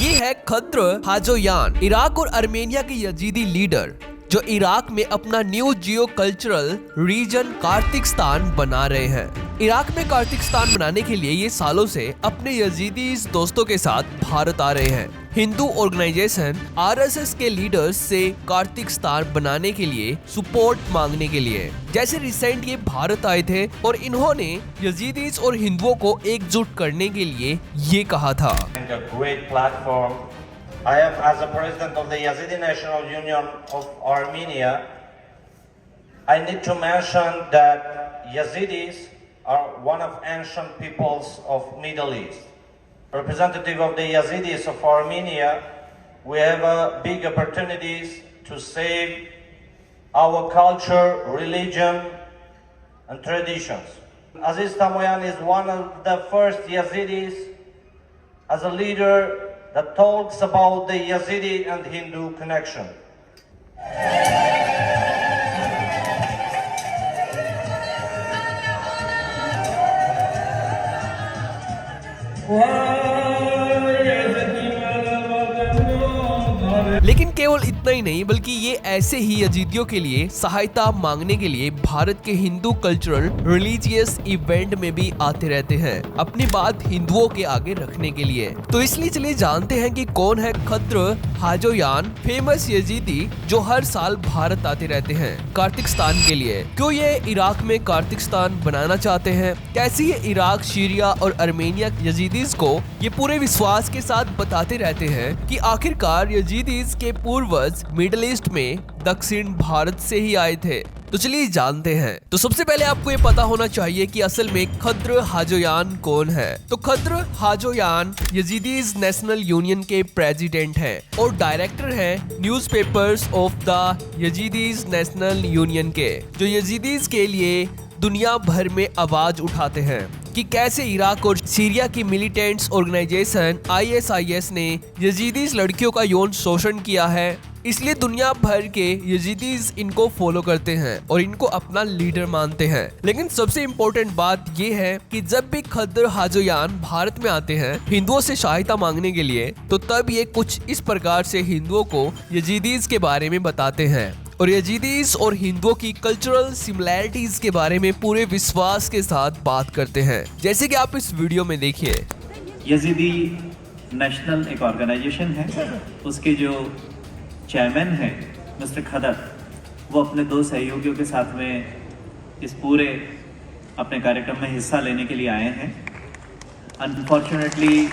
ये है खद्र हाजोयान, इराक और आर्मेनिया के यजीदी लीडर जो इराक में अपना न्यू जियो कल्चरल रीजन कार्तिकस्तान बना रहे हैं। इराक में कार्तिकस्तान बनाने के लिए ये सालों से अपने यजीदी दोस्तों के साथ भारत आ रहे हैं। हिंदू ऑर्गेनाइजेशन आरएसएस के लीडर्स से कार्तिकस्तान बनाने के लिए सपोर्ट मांगने के लिए। जैसे रिसेंट ये भारत आए थे और इन्होंने यजीदीज और हिंदुओं को एकजुट करने के लिए ये कहा था। I am, as the president of the Yazidi National Union of Armenia, I need to mention that Yazidis are one of ancient peoples of Middle East. Representative of the Yazidis of Armenia, we have big opportunities to save our culture, religion, and traditions. Aziz Tamoyan is one of the first Yazidis as a leader that talks about the Yazidi and Hindu connection. लेकिन केवल इतना ही नहीं बल्कि ये ऐसे ही यजीदियों के लिए सहायता मांगने के लिए भारत के हिंदू कल्चरल रिलीजियस इवेंट में भी आते रहते हैं अपनी बात हिंदुओं के आगे रखने के लिए। तो इसलिए चलिए जानते हैं कि कौन है खद्र हाजोयान, फेमस यजीदी जो हर साल भारत आते रहते हैं कार्तिकस्तान के लिए। क्यों ये इराक में कार्तिकस्तान बनाना चाहते हैं, कैसे ये इराक, सीरिया और आर्मेनिया यजीदीज को ये पूरे विश्वास के साथ बताते रहते हैं कि आखिरकार यजीदीज के पूर्वज मिडिल ईस्ट में दक्षिण भारत से ही आए थे। तो चलिए जानते हैं। तो सबसे पहले आपको ये पता होना चाहिए कि असल में खद्र हाजोयान कौन है। तो Khidr Hajoyan Yazidis National Union के प्रेसिडेंट हैं और डायरेक्टर हैं newspapers of the Yazidis National Union के, जो यजीदीज के लिए दुनिया भर में आवाज उठाते हैं कि कैसे इराक और सीरिया की मिलिटेंट्स ऑर्गेनाइजेशन ISIS ने यजीदीज लड़कियों का यौन शोषण किया है। इसलिए दुनिया भर के यजीदीज इनको फॉलो करते हैं और इनको अपना लीडर मानते हैं। लेकिन सबसे इम्पोर्टेंट बात ये है कि जब भी खद्र हाजोयान भारत में आते हैं हिंदुओं से सहायता मांगने के लिए, तो तब ये कुछ इस प्रकार से हिंदुओं को यजीदीज के बारे में बताते हैं और यजीदीज और हिंदुओं की कल्चरल सिमिलैरिटीज के बारे में पूरे विश्वास के साथ बात करते हैं, जैसे कि आप इस वीडियो में देखिए। यजीदी नेशनल एक ऑर्गेनाइजेशन है, उसके जो चेयरमैन है मिस्टर खदर, वो अपने 2 सहयोगियों के साथ में इस पूरे अपने कार्यक्रम में हिस्सा लेने के लिए आए हैं। अनफॉर्चुनेटली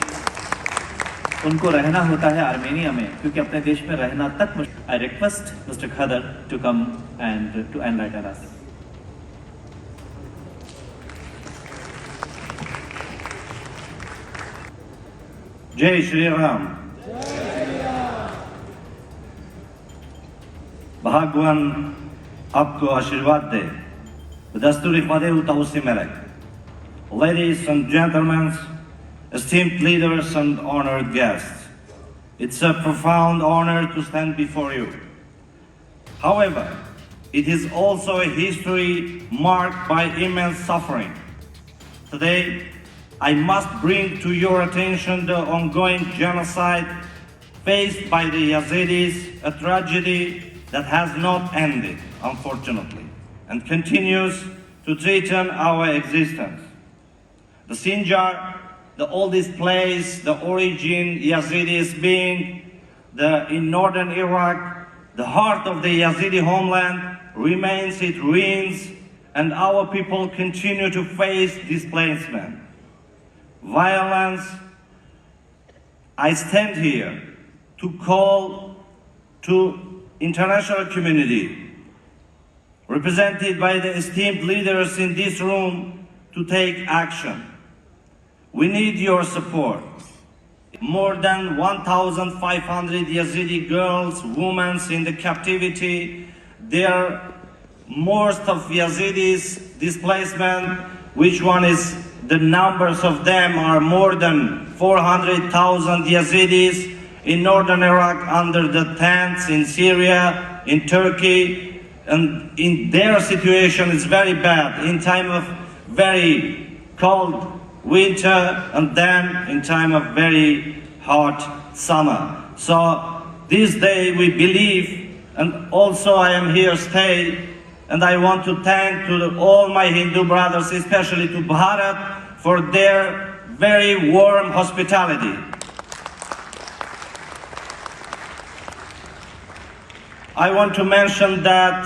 उनको रहना होता है आर्मेनिया में, क्योंकि अपने देश में रहना तक मुश्किल। I request mister Khader to come and to enlighten us. जय श्री राम। भगवान आपको आशीर्वाद दे। दस्तूरी ख्वादे उताउसी मेलक। Ladies and gentlemen, esteemed leaders and honored guests, it's a profound honor to stand before you. However, it is also a history marked by immense suffering. Today, I must bring to your attention the ongoing genocide faced by the Yazidis, a tragedy that has not ended, unfortunately, and continues to threaten our existence. The Sinjar, the oldest place, the origin Yazidis being in northern Iraq, the heart of the Yazidi homeland, remains in ruins, and our people continue to face displacement, violence. I stand here to call to international community, represented by the esteemed leaders in this room, to take action. We need your support. More than 1,500 Yazidi girls, women in the captivity. Most of Yazidis displacement, which one is the numbers of them are more than 400,000 Yazidis in northern Iraq under the tents, in Syria, in Turkey, and in their situation is very bad in time of very cold winter and then in time of very hot summer. So this day we believe, and also I am here stay, and I want to thank to all my Hindu brothers, especially to Bharat, for their very warm hospitality. I want to mention that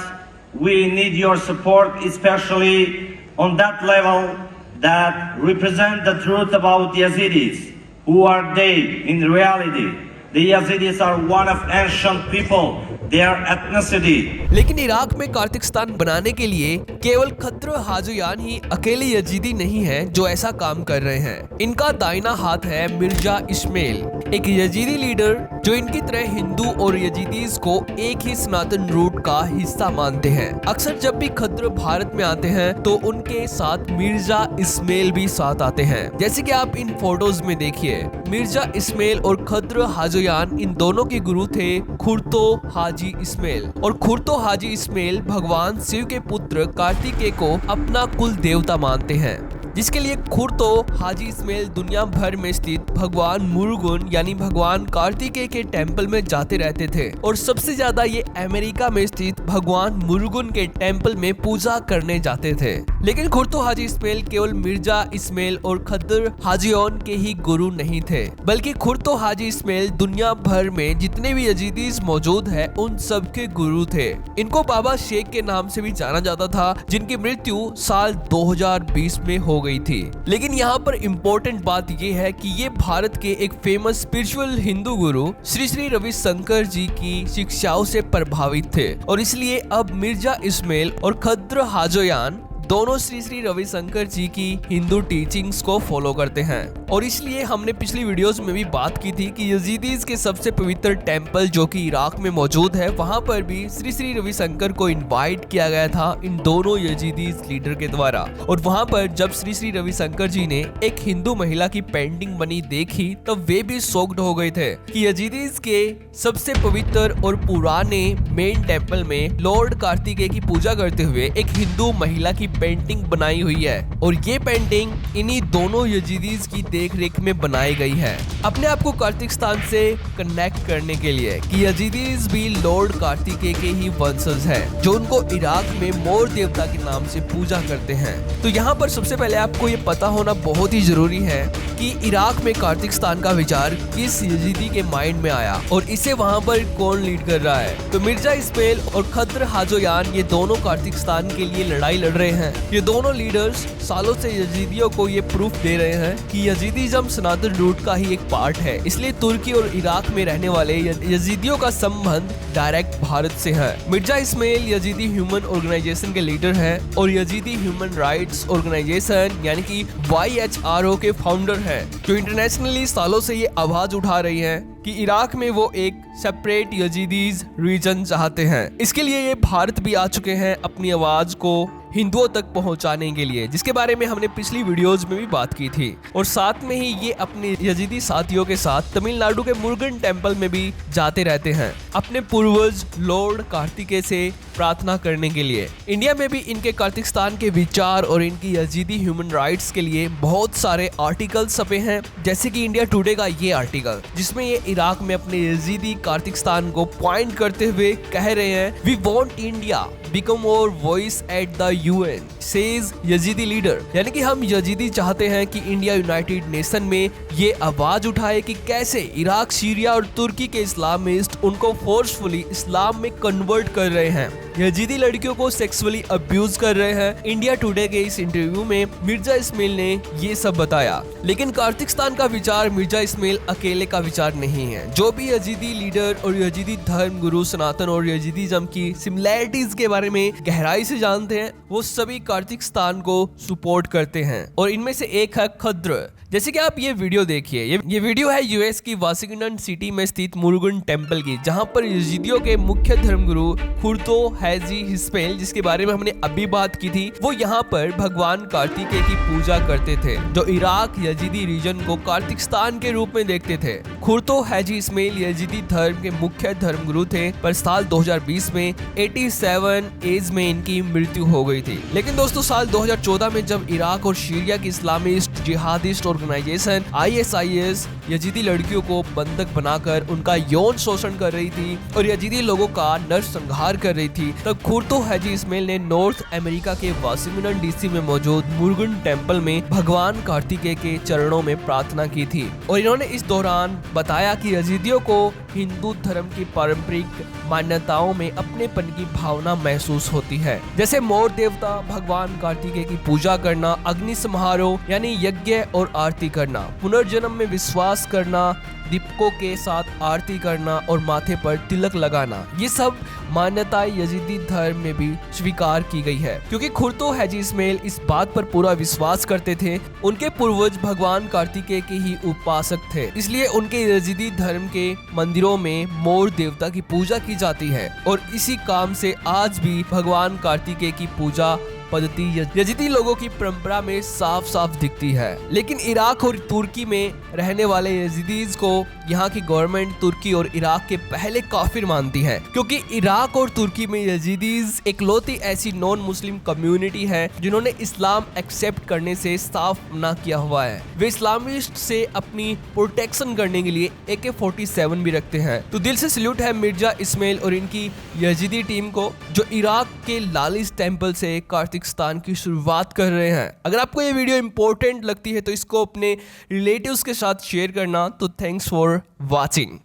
we need your support, especially on that level that represent the truth about Yazidis. Who are they in reality? The Yazidis are one of ancient people. Their ethnicity. लेकिन Iraq में कार्तिकस्तान बनाने के लिए केवल खद्र हाजोयान ही अकेले Yazidi नहीं है जो ऐसा काम कर रहे हैं। इनका दाहिना हाथ है मिर्जा इस्माइल, एक यजीदी लीडर जो इनकी तरह हिंदू और यजीदीज को एक ही सनातन रूट का हिस्सा मानते हैं। अक्सर जब भी खद्र भारत में आते हैं तो उनके साथ मिर्जा इस्माइल भी साथ आते हैं। जैसे कि आप इन फोटोज में देखिए, मिर्जा इस्माइल और खद्र हाजोयान इन दोनों के गुरु थे खुर्तो हाजी इस्माइल, और खुर्तो हाजी इस्माइल भगवान शिव के पुत्र कार्तिकेय को अपना कुल देवता मानते हैं, जिसके लिए खुर्तो हाजी इस्माइल दुनिया भर में स्थित भगवान मुरुगन यानी भगवान कार्तिकेय के टेंपल में जाते रहते थे, और सबसे ज्यादा ये अमेरिका में स्थित भगवान मुरुगन के टेंपल में पूजा करने जाते थे। लेकिन खुर्तो हाजी इस्माइल केवल मिर्जा इस्माइल और खद्र हाजियोन के ही गुरु नहीं थे, बल्कि खुर्तो हाजी इस्माइल दुनिया भर में जितने भी यजीदीज मौजूद है उन सब के गुरु थे। इनको बाबा शेख के नाम से भी जाना जाता था, जिनकी मृत्यु साल 2020 में हो गई थी। लेकिन यहाँ पर इम्पोर्टेंट बात ये है कि ये भारत के एक फेमस स्पिरिचुअल हिंदू गुरु श्री श्री रविशंकर जी की शिक्षाओं से प्रभावित थे, और इसलिए अब मिर्जा इस्माइल और खद्र हाजोयान दोनों श्री श्री रविशंकर जी की हिंदू टीचिंग्स को फॉलो करते हैं। और इसलिए हमने पिछली वीडियोस में भी बात की थी कि यजीदीज के सबसे पवित्र टेंपल जो कि इराक में मौजूद है, वहां पर भी श्री श्री रविशंकर को इनवाइट किया गया था इन दोनों यजीदीज लीडर के द्वारा। और वहां पर जब श्री श्री रविशंकर जी ने एक हिंदू महिला की पेंटिंग बनी देखी तब वे भी शॉक्ड हो गए थे कि यजीदीज के सबसे पवित्र और पुराने मेन टेंपल में लॉर्ड कार्तिकेय की पूजा करते हुए एक हिंदू महिला की पेंटिंग बनाई हुई है, और ये पेंटिंग इन्हीं दोनों यजीदीज की देखरेख में बनाई गई है, अपने आप को कार्तिकस्तान से कनेक्ट करने के लिए कि यजीदीज भी लॉर्ड कार्तिकेय के ही वंशज हैं, जो उनको इराक में मोर देवता के नाम से पूजा करते हैं। तो यहाँ पर सबसे पहले आपको ये पता होना बहुत ही जरूरी है कि इराक में कार्तिकस्तान का विचार किस यजीदी के माइंड में आया और इसे वहाँ पर कौन लीड कर रहा है। तो मिर्जा इस्माइल और खद्र हाजोयान ये दोनों कार्तिकस्तान के लिए लड़ाई लड़ रहे हैं। ये दोनों लीडर्स सालों से यजीदियों को ये प्रूफ दे रहे हैं कि यजीदिज्म सनातन रूट का ही एक पार्ट है, इसलिए तुर्की और इराक में रहने वाले यजीदियों का संबंध डायरेक्ट भारत से है। Mirza Ismail Yazidi human organisation के लीडर हैं और यजीदी ह्यूमन राइट्स ऑर्गेनाइजेशन यानी कि YHRO के फाउंडर हैं, जो इंटरनेशनली सालों से ये आवाज उठा रही है कि इराक में वो एक सेपरेट यजीदीज रीजन चाहते हैं। इसके लिए ये भारत भी आ चुके हैं अपनी आवाज को हिंदुओं तक पहुंचाने के लिए, जिसके बारे में हमने पिछली वीडियोस में भी बात की थी। और साथ में ही ये अपने यजीदी साथियों के साथ तमिलनाडु के मुरुगन टेंपल में भी जाते रहते हैं अपने पूर्वज लॉर्ड कार्तिकेय से प्रार्थना करने के लिए। इंडिया में भी इनके कार्तिकस्तान के विचार और इनकी यजीदी ह्यूमन राइट्स के लिए बहुत सारे आर्टिकल छपे हैं, जैसे कि इंडिया टुडे का ये आर्टिकल जिसमें ये इराक में अपने यजीदी कार्तिकस्तान को पॉइंट करते हुए कह रहे हैं, वी वॉन्ट इंडिया बिकम और voice at the UN says Yazidi leader, यानी कि हम यजीदी चाहते हैं कि इंडिया यूनाइटेड नेशन में ये आवाज उठाए कि कैसे इराक, सीरिया और तुर्की के इस्लामिस्ट उनको फोर्सफुली इस्लाम में कन्वर्ट कर रहे हैं, यजीदी लड़कियों को सेक्सुअली अब्यूज कर रहे हैं। इंडिया टुडे के इस इंटरव्यू में मिर्जा इस्माइल ने ये सब बताया। लेकिन कार्तिकस्तान का विचार मिर्जा इस्माइल अकेले का विचार नहीं है। जो भी यजीदी लीडर और यजीदी धर्म गुरु सनातन और यजीदिज्म की सिमिलैरिटीज के बारे में गहराई से जानते हैं, वो सभी कार्तिकस्तान को सपोर्ट करते हैं, और इनमें से एक है खद्र। जैसे कि आप ये वीडियो देखिए, ये वीडियो है US की वाशिंगटन सिटी में स्थित मुरुगन टेंपल की, जहां पर यजीदियों के मुख्य धर्मगुरु खुर्तो हाजी इस्माइल, जिसके बारे में हमने अभी बात की थी, वो यहाँ पर भगवान कार्तिकेय की पूजा करते थे, जो इराक यजीदी रीजन को कार्तिकस्तान के रूप में देखते थे। खुर्तो हाजी इस्माइल यजीदी धर्म के मुख्य धर्मगुरु थे, पर साल 2020 में 87 एज में इनकी मृत्यु हो गई थी। लेकिन दोस्तों साल 2014 में जब इराक और सीरिया की Islamist jihadist organisation ISIS Yazidi लड़कियों को बंधक बनाकर उनका यौन शोषण कर रही थी और यजीदी लोगों का नरसंहार कर रही थी, तब खुर्तो हाजी इस्माइल ने नॉर्थ अमेरिका के वाशिंगटन डीसी में मौजूद मुरुगन टेम्पल में भगवान कार्तिकेय के चरणों में प्रार्थना की थी। और इन्होंने इस दौरान बताया कि यजीदियों को हिंदू धर्म की पारंपरिक मान्यताओं में अपनेपन की भावना महसूस होती है, जैसे मोर देवता, भगवान कार्तिकेय की पूजा करना, अग्नि समारोह यानी यज्ञ और आरती करना, पुनर्जन्म में विश्वास करना, दीपकों के साथ आरती करना और माथे पर तिलक लगाना। ये सब मान्यताएं यजीदी धर्म में भी स्वीकार की गई है, क्योंकि खुर्तो हाजी इस्माइल इस बात पर पूरा विश्वास करते थे उनके पूर्वज भगवान कार्तिकेय के ही उपासक थे, इसलिए उनके यजीदी धर्म के मंदिरों में मोर देवता की पूजा की जाती है और इसी काम से आज भी भगवान कार्तिकेय की पूजा पद्धति यजीदी लोगों की परंपरा में साफ साफ दिखती है। लेकिन इराक और तुर्की में रहने वाले यजीदीज को यहाँ की गवर्नमेंट तुर्की और इराक के पहले काफिर मानती है, क्योंकि इराक और तुर्की में यजीदीज इकलौती ऐसी नॉन मुस्लिम कम्युनिटी है जिन्होंने इस्लाम एक्सेप्ट करने से साफ मना किया हुआ है। वे इस्लामिस्ट से अपनी प्रोटेक्शन करने के लिए AK-47 भी रखते हैं। तो दिल से सल्यूट है मिर्जा इस्माइल और इनकी यजीदी टीम को, जो इराक के लालिस टेम्पल से कार्तिकस्तान की शुरुआत कर रहे हैं। अगर आपको ये वीडियो इंपॉर्टेंट लगती है तो इसको अपने रिलेटिव्स के साथ शेयर करना। तो थैंक्स फॉर वॉचिंग।